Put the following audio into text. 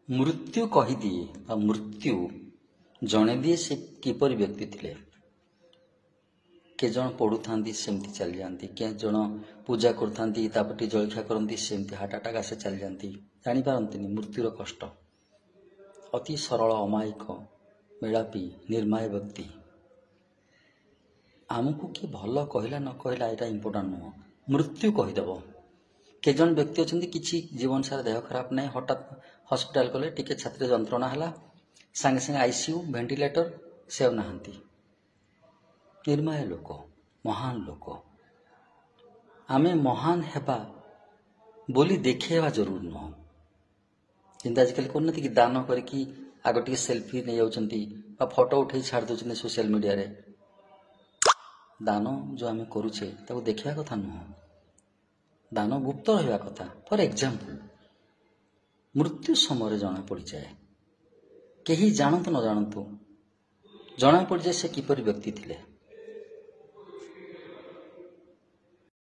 मृत्यु कहीदिए आ मृत्यु जणे दिए से किपरि व्यक्ति थिले। के जन पढ़ु था सेमती चली जाती, के जन पूजा करती जलखिया करती सेमती हार्ट अटैक आसे चली जाती, जापारती मृत्युर कष्ट। अति सरल अमायिक मेलापी निर्माय व्यक्ति आमको किए भल कहला न कहला यहाँ इम्पोर्टाट नुह, मृत्यु कहीदेव। के जन व्यक्ति अच्छा कि जीवन सारा देह खराब ना, हठात हस्पिटाल गले टिके छाती जंत्रणा है, सांगे सांगे आईसीयू वेंटिलेटर से ना। निर्माय लोक, महान लोक। आमे महान हेबा बोली देखेवा जरूर नुह। जिंदा आजिकल करना कि दान करके आग टे सेल्फी नहीं जाऊँगी फोटो उठे छाड़ दौरान सोशल मीडिया रे। दान जो आम करुचे देखा कथा नुह, दान गुप्त रहा कथा। फॉर एग्जांपल मृत्यु समय जना पड़ जाए, कहीं जानतु न जानतु जना पड़ जाए से किपरि व्यक्ति थिले।